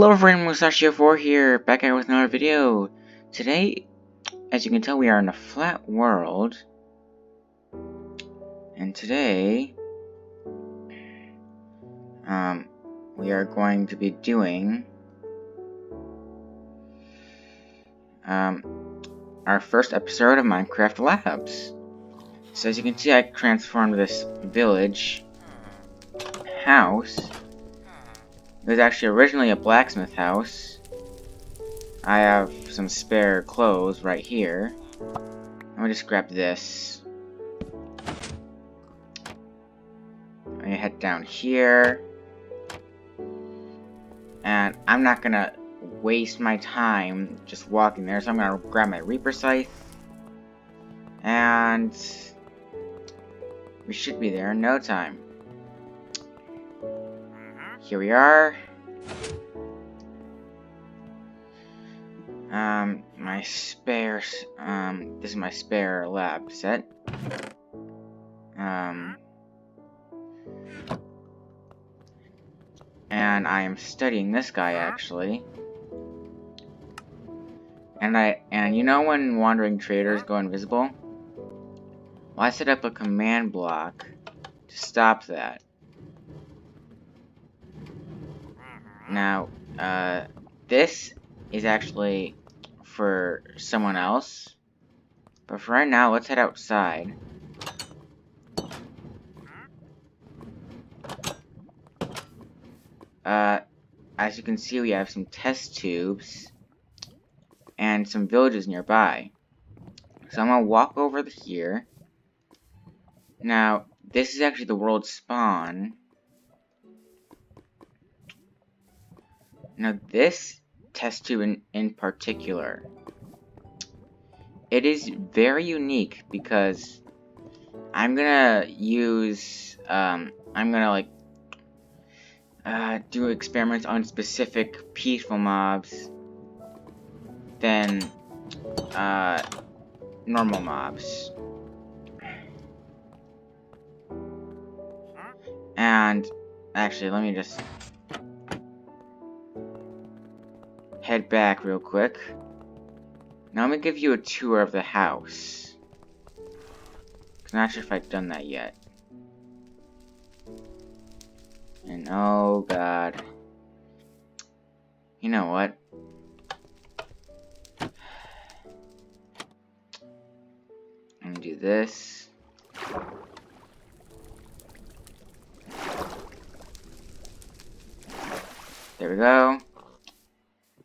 Hello everyone, Musashio4 here, back at with another video. Today, as you can tell, we are in a flat world. And today, we are going to be doing, our first episode of Minecraft Labs. So as you can see, I transformed this village house. It was actually originally a blacksmith house. I have some spare clothes right here. Let me just grab this. I'm gonna head down here. And I'm not gonna waste my time just walking there, so I'm gonna grab my Reaper Scythe. And we should be there in no time. Here we are. My spare, this is my spare lab set. And I am studying this guy actually. And you know when wandering traders go invisible? Well, I set up a command block to stop that. Now, this is actually for someone else. But for right now, let's head outside. As you can see, we have some test tubes and some villages nearby. So I'm gonna walk over here. Now, this is actually the world spawn. Now, this test tube in particular, it is very unique because I'm gonna use, do experiments on specific peaceful mobs than, normal mobs. And, actually, let me just head back real quick. Now I'm gonna give you a tour of the house. I'm not sure if I've done that yet. And oh god. You know what? I'm gonna do this. There we go.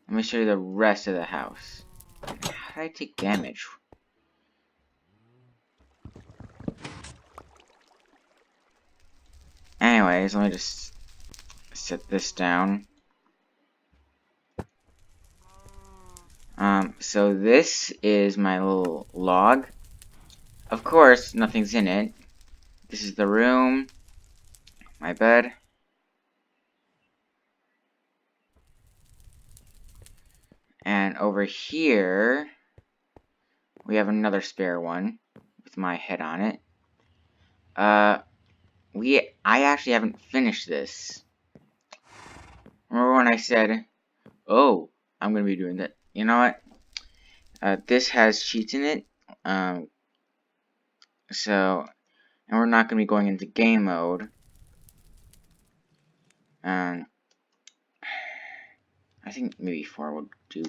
Let me show you the rest of the house. How did I take damage? Anyways, let me just set this down. So this is my little log. Of course, nothing's in it. This is the room, my bed. And over here, we have another spare one with my head on it. I actually haven't finished this. Remember when I said, oh, I'm going to be doing that. You know what? This has cheats in it. And we're not going to be going into game mode. I think maybe 4 will do.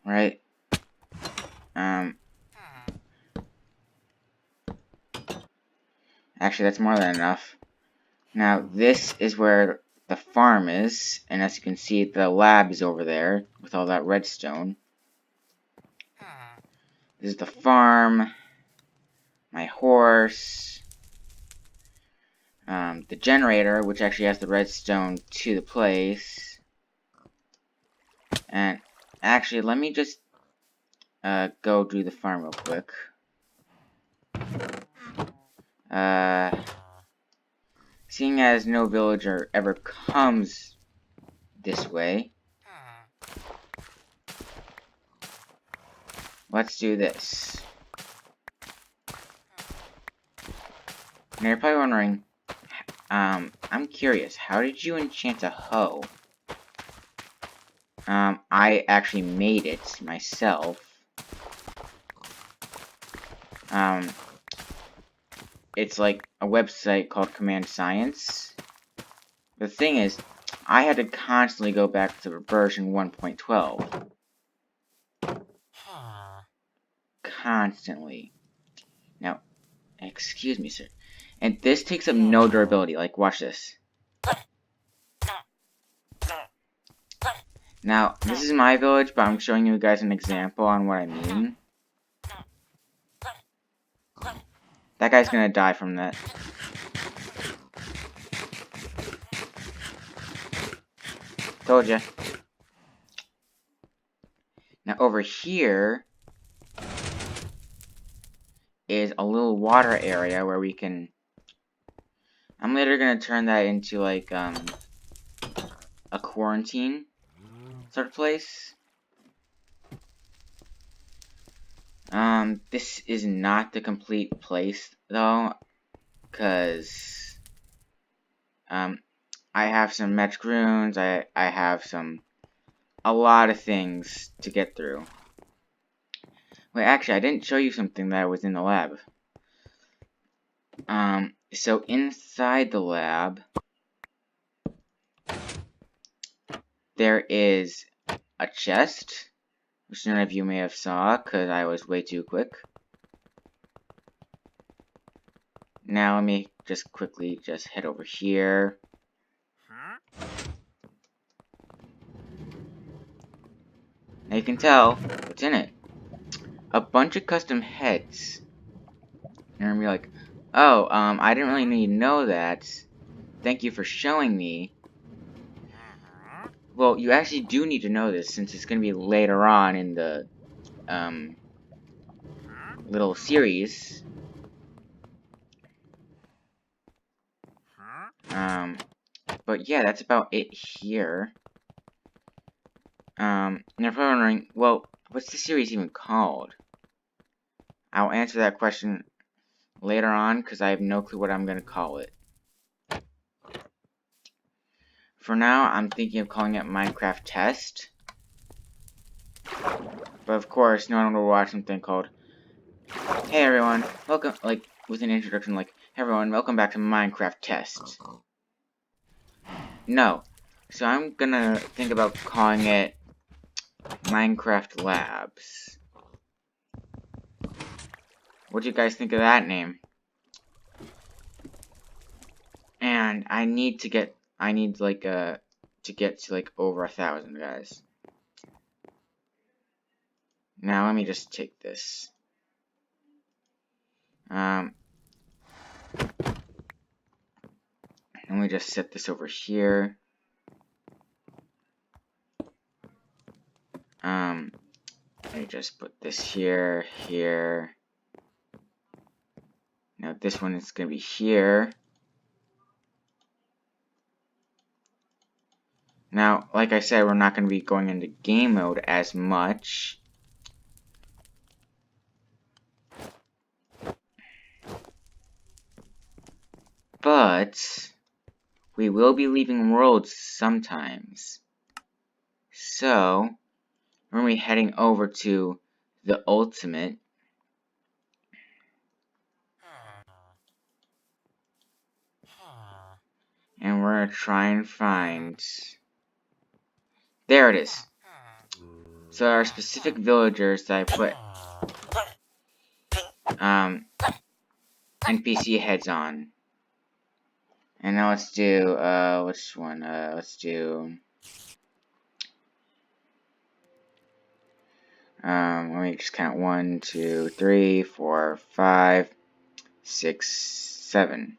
Right? Actually, that's more than enough. Now, this is where the farm is, and as you can see, the lab is over there with all that redstone. This is the farm, my horse, the generator, which actually has the redstone to the place. And actually, let me just go do the farm real quick. Seeing as no villager ever comes this way, let's do this. Now you're probably wondering, I'm curious, how did you enchant a hoe? I actually made it myself. It's like a website called Command Science. The thing is, I had to constantly go back to version 1.12. Constantly. Now, excuse me, sir. And this takes up no durability. Like, watch this. Now, this is my village, but I'm showing you guys an example on what I mean. That guy's gonna die from that. Told ya. Now, over here is a little water area where we can... I'm later gonna turn that into, like, a quarantine sort of place. This is not the complete place, though, because, I have some magic runes, I have a lot of things to get through. Wait, actually, I didn't show you something that was in the lab. So inside the lab, there is a chest, which none of you may have saw, because I was way too quick. Now let me just quickly just head over here. Now you can tell what's in it. A bunch of custom heads. And you're gonna be like, oh, I didn't really need to know that. Thank you for showing me. Well, you actually do need to know this, since it's gonna be later on in the, little series. But yeah, that's about it here. And if you're wondering, well, what's the series even called? I'll answer that question later on, because I have no clue what I'm going to call it. For now, I'm thinking of calling it Minecraft Test. But of course, no one will watch something called, hey everyone, welcome, like, with an introduction like, hey everyone, welcome back to Minecraft Test. No. So I'm gonna think about calling it Minecraft Labs. What do you guys think of that name? And I need to get, to get to like over 1,000 guys. Now let me just take this. Let me just set this over here. Let me just put this here, here. Now this one is gonna be here. Now, like I said, we're not gonna be going into game mode as much. But we will be leaving worlds sometimes. So we're gonna be heading over to the ultimate. And we're gonna try and find... There it is. So there are specific villagers that I put NPC heads on. And now let's do which one? Let's do let me just count 1, 2, 3, 4, 5, 6, 7.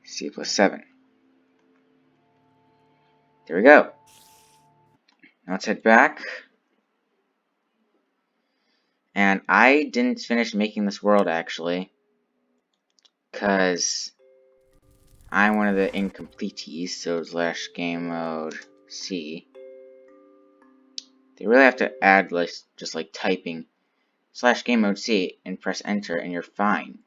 C plus 7. There we go. Now let's head back. And I didn't finish making this world actually, cause I'm one of the incompletees, so / game mode C. They really have to add like just like typing / game mode C and press enter and you're fine.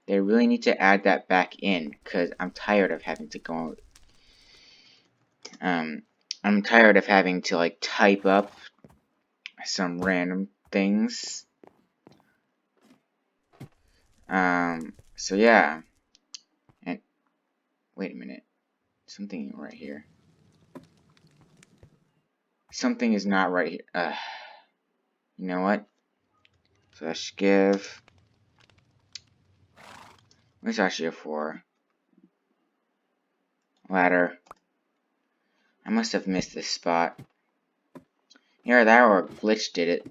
They really need to add that back in, cause I'm tired of having to go I'm tired of having to, like, type up some random things. So yeah. And, wait a minute. Something right here. Something is not right here. You know what? Slash give. What's actually a 4? Ladder. I must have missed this spot. Either that or a glitch did it.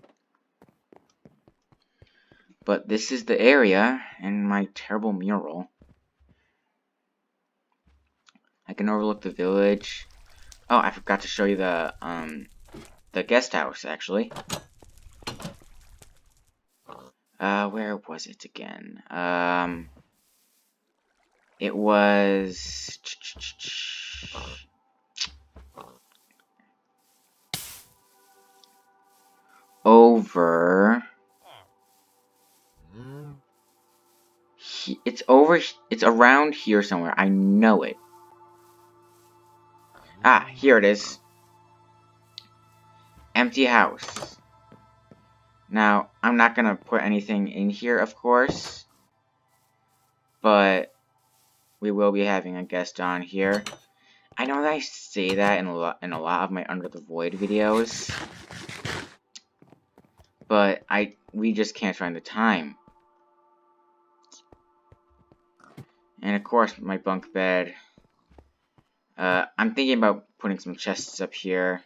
But this is the area and my terrible mural. I can overlook the village. Oh, I forgot to show you the guest house actually. Where was it again? It was over. It's over. It's around here somewhere. I know it. Ah, here it is. Empty house. Now, I'm not gonna put anything in here, of course, but we will be having a guest on here. I know that I say that in a lot of my Under the Void videos, but we just can't find the time. And of course, my bunk bed. I'm thinking about putting some chests up here.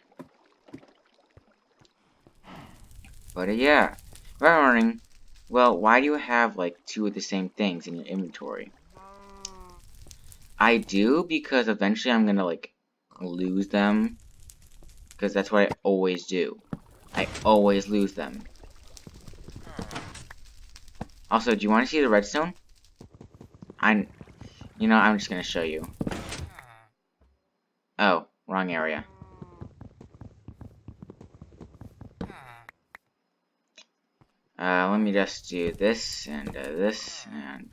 But yeah, if I'm wondering, well, why do you have like 2 of the same things in your inventory? I do because eventually I'm gonna like lose them, because that's what I always do. I always lose them. Also, do you want to see the redstone? You know, I'm just gonna show you. Oh, wrong area. Let me just do this and this and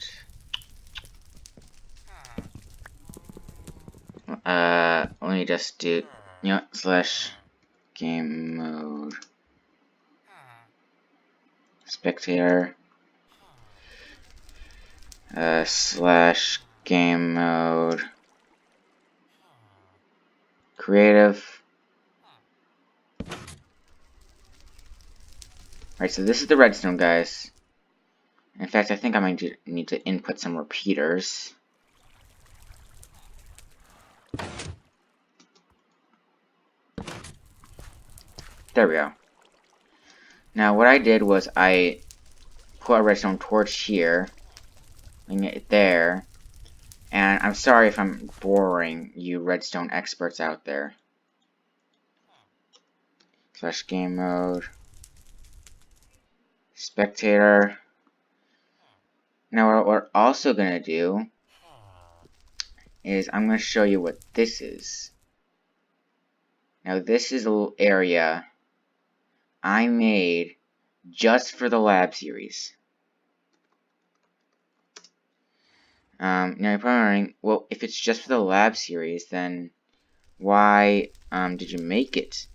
let me just do, you know, slash game mode spectator slash game mode creative. Alright, so this is the redstone, guys. In fact, I think I might need to input some repeaters. There we go. Now, what I did was I put a redstone torch here, and it there, and I'm sorry if I'm boring you redstone experts out there. Slash game mode. Spectator. Now, what we're also going to do is I'm going to show you what this is. Now, this is a little area I made just for the lab series. Now, you're probably wondering, well, if it's just for the lab series, then why did you make it?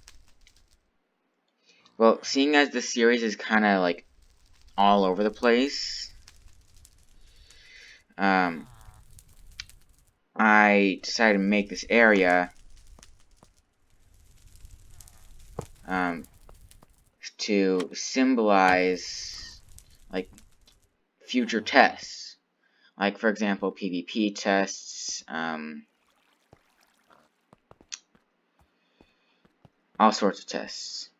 Well, seeing as the series is kind of like all over the place, I decided to make this area to symbolize like future tests, like for example PvP tests, all sorts of tests.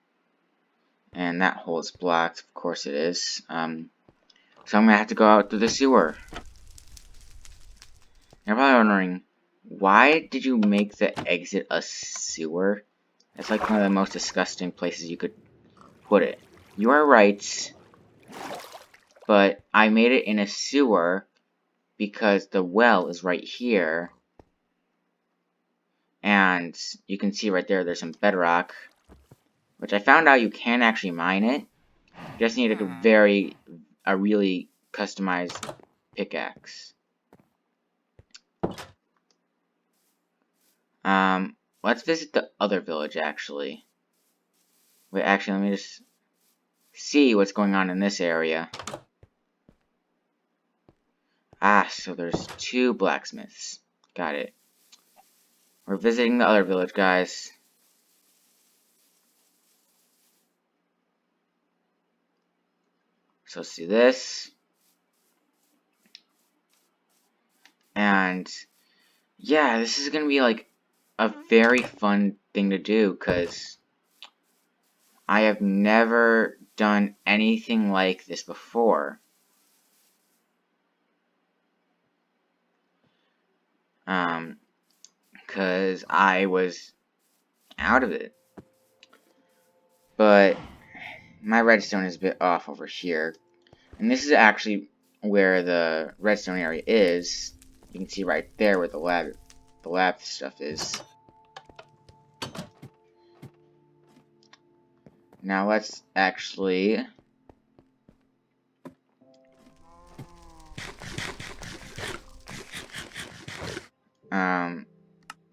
And that hole is blocked, of course it is. So I'm gonna have to go out through the sewer. You're probably wondering, why did you make the exit a sewer? That's like one of the most disgusting places you could put it. You are right, but I made it in a sewer because the well is right here. And you can see right there, there's some bedrock, which I found out you can actually mine it. You just need a really customized pickaxe. let's visit the other village, actually. Wait, actually, let me just see what's going on in this area. Ah, so there's 2 blacksmiths. Got it. We're visiting the other village, guys. So let's do this. And yeah, this is gonna be like a very fun thing to do, because I have never done anything like this before. Because I was out of it. But my redstone is a bit off over here. And this is actually where the redstone area is. You can see right there where the lab stuff is. Now let's actually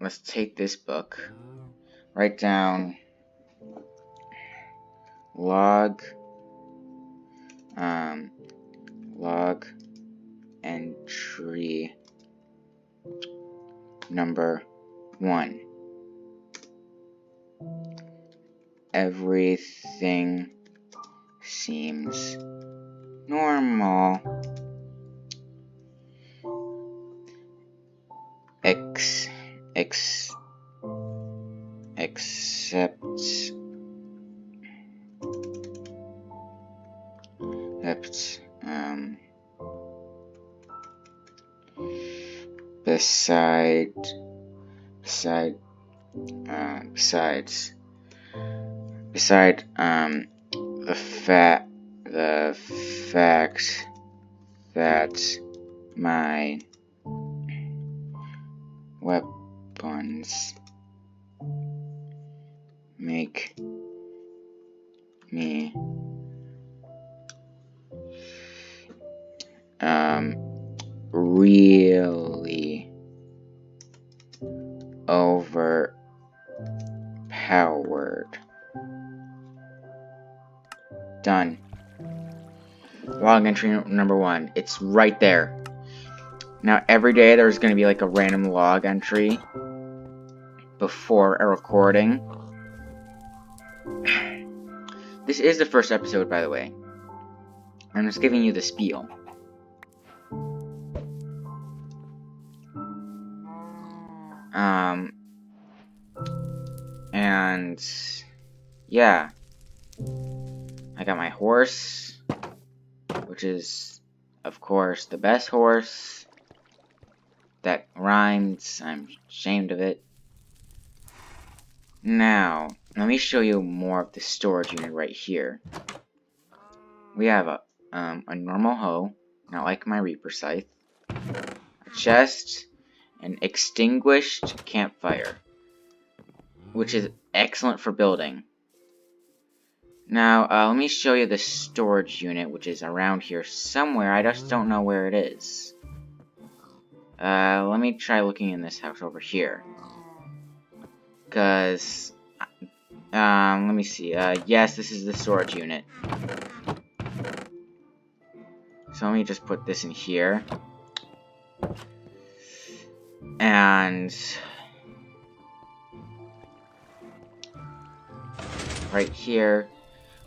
let's take this book, write down log entry number 1. Everything seems normal except beside the fact that my weapons make me really overpowered. Done. Log entry number 1. It's right there. Now every day there's going to be like a random log entry before a recording. This is the first episode, by the way. I'm just giving you the spiel. And yeah, I got my horse, which is, of course, the best horse. That rhymes. I'm ashamed of it. Now, let me show you more of the storage unit right here. We have a normal hoe, not like my Reaper scythe, a chest, an extinguished campfire, which is excellent for building. Now, let me show you the storage unit, which is around here somewhere. I just don't know where it is. Let me try looking in this house over here. Because, let me see. Yes, this is the storage unit. So let me just put this in here. And right here.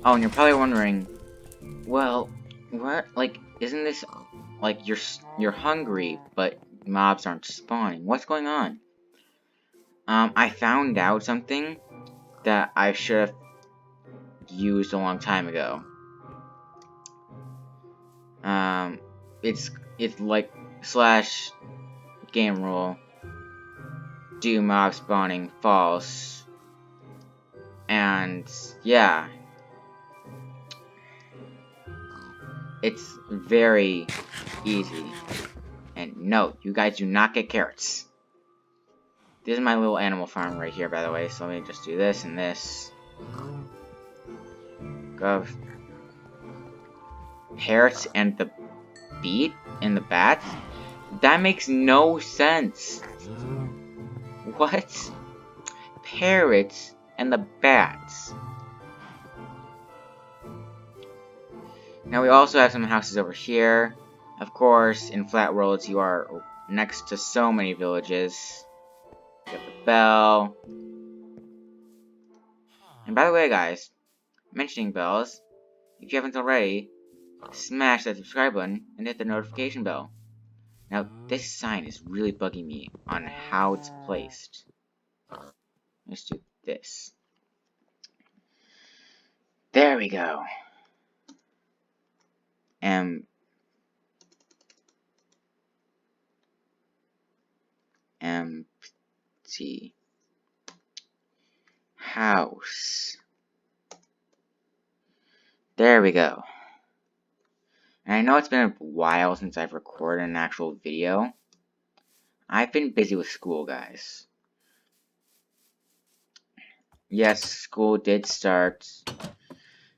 Oh, and you're probably wondering, well, what? Like, isn't this like you're hungry, but mobs aren't spawning? What's going on? I found out something that I should have used a long time ago. It's like / game rule, do mob spawning false, and yeah, it's very easy. And no, you guys do not get carrots. This is my little animal farm right here, by the way, so let me just do this and this. Go. Parrots and the beet and the bats? That makes no sense. What? parrots and the bats. Now we also have some houses over here. Of course, in Flat Worlds, you are next to so many villages. You have the bell. And by the way, guys, mentioning bells, if you haven't already, smash that subscribe button and hit the notification bell. Now, this sign is really bugging me on how it's placed. Let's do this. There we go. Empty house. There we go. And I know it's been a while since I've recorded an actual video. I've been busy with school, guys. Yes, school did start.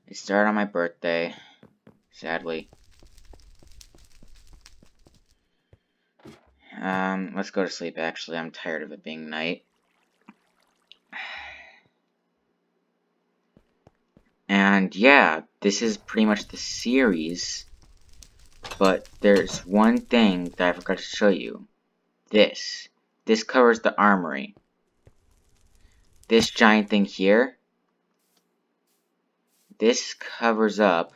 It started on my birthday, sadly. Let's go to sleep, actually. I'm tired of it being night. And yeah, this is pretty much the series. But there's one thing that I forgot to show you. This. This covers the armory. This giant thing here. This covers up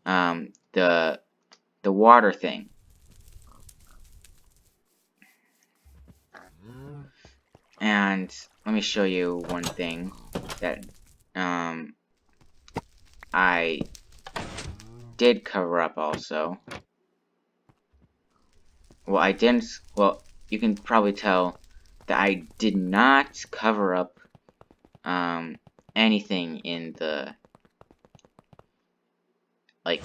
the water thing. And let me show you one thing that I did cover up also. Well, I didn't. Well, you can probably tell that I did not cover up anything in the I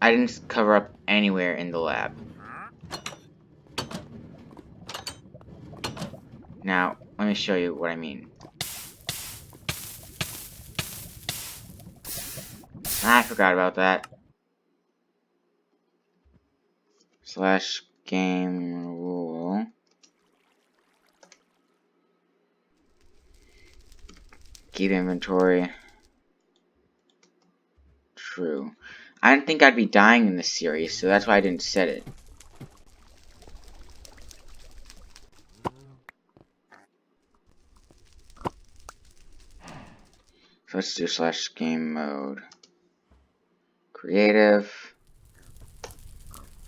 didn't cover up anywhere in the lab. Now, let me show you what I mean. I forgot about that. Slash game rule. Keep inventory. True. I didn't think I'd be dying in this series, so that's why I didn't set it. So let's do slash game mode. Creative.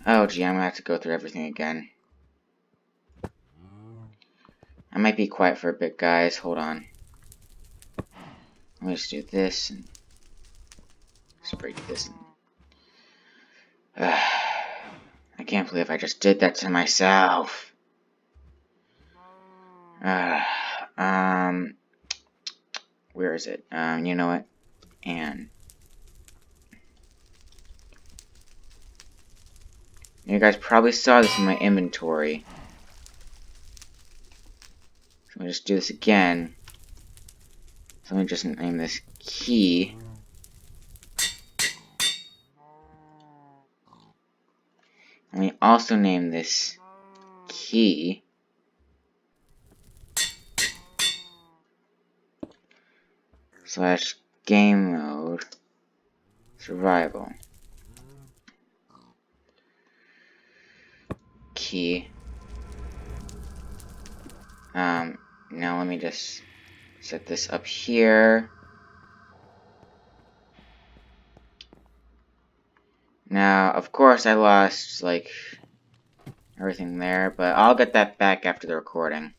Oh gee, I'm gonna have to go through everything again. I might be quiet for a bit, guys. Hold on. Let me just do this and just break this. I can't believe I just did that to myself. Where is it? You know what? And you guys probably saw this in my inventory. So let me just do this again. So let me just name this key. Let me also name this key. Slash game mode. Survival. Key. Now let me just set this up here. Now, of course, I lost, like, everything there, but I'll get that back after the recording.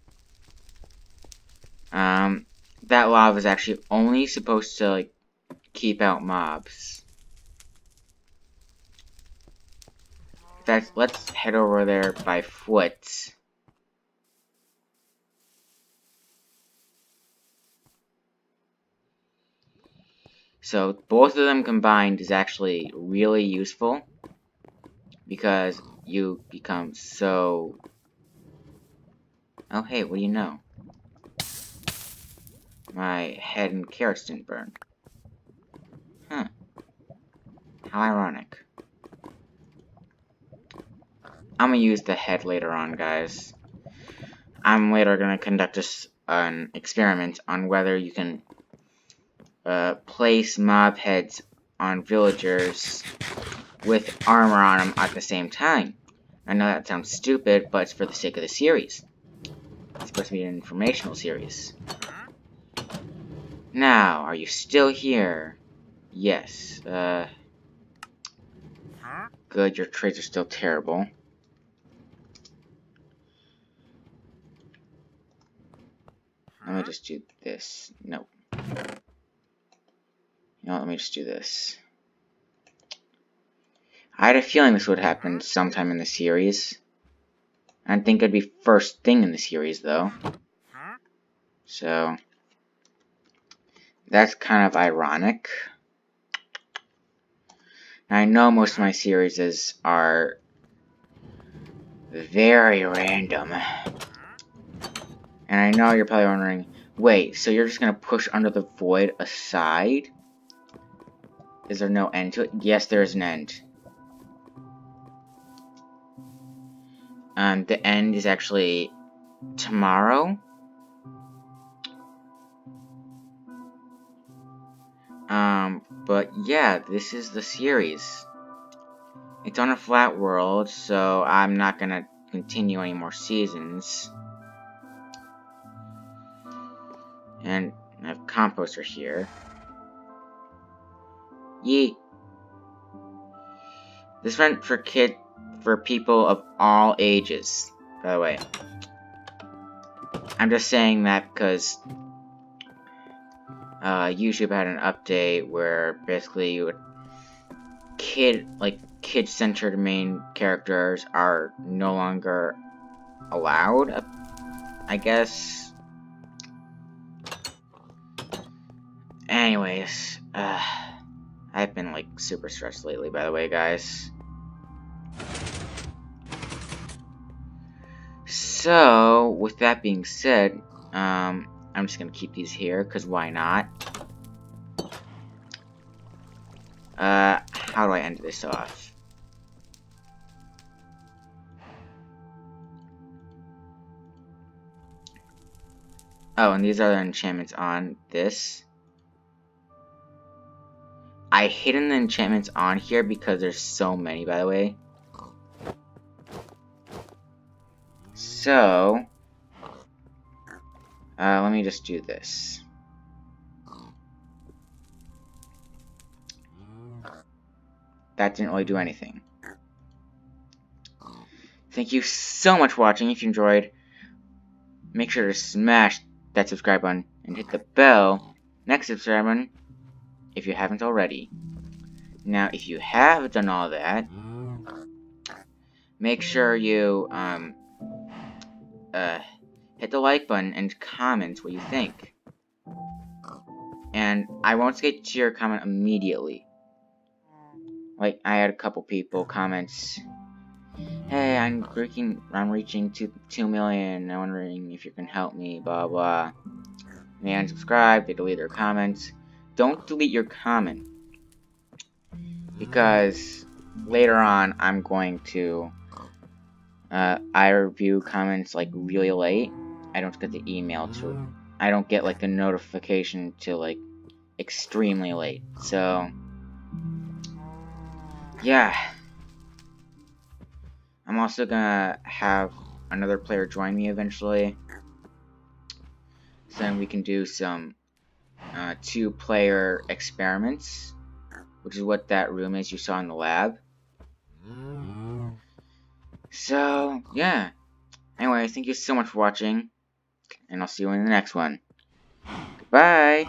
That lava is actually only supposed to, like, keep out mobs. In fact, let's head over there by foot. So, both of them combined is actually really useful, because you become so... Oh, hey, what do you know? My head and carrots didn't burn. Huh. How ironic. I'm gonna use the head later on, guys. I'm later gonna conduct an experiment on whether you can place mob heads on villagers with armor on them at the same time. I know that sounds stupid, but it's for the sake of the series. It's supposed to be an informational series. Now, are you still here? Yes. Good, your trades are still terrible. Let me just do this. Nope. You know, let me just do this. I had a feeling this would happen sometime in the series. I didn't think it'd be first thing in the series, though. So, that's kind of ironic. Now, I know most of my series are very random. And I know you're probably wondering, wait, so you're just gonna push Under the Void aside? Is there no end to it? Yes, there is an end. The end is actually tomorrow. But yeah, this is the series. It's on a flat world, so I'm not gonna continue any more seasons. And I have Composter here. Yeet. This went for people of all ages, by the way. I'm just saying that because YouTube had an update where basically kid-centered main characters are no longer allowed, I guess. Anyways, I've been like super stressed lately, by the way, guys. So, with that being said, I'm just gonna keep these here, because why not? How do I end this off? Oh, and these are the enchantments on this. I hidden the enchantments on here because there's so many, by the way. So, let me just do this. That didn't really do anything. Thank you so much for watching. If you enjoyed, make sure to smash that subscribe button and hit the bell next to the subscribe button if you haven't already. Now, if you have done all that, make sure you hit the like button and comment what you think. And I won't get to your comment immediately. Like, I had a couple people comments, hey, I'm reaching 2 million, I'm wondering if you can help me, blah blah. They unsubscribe, they delete their comments. Don't delete your comment, because later on I'm going to I review comments like really late. I don't get the email to, I don't get like the notification to like extremely late. So yeah, I'm also gonna have another player join me eventually, so then we can do some 2-player experiments, which is what that room is you saw in the lab. So yeah, anyway, thank you so much for watching, and I'll see you in the next one. Goodbye!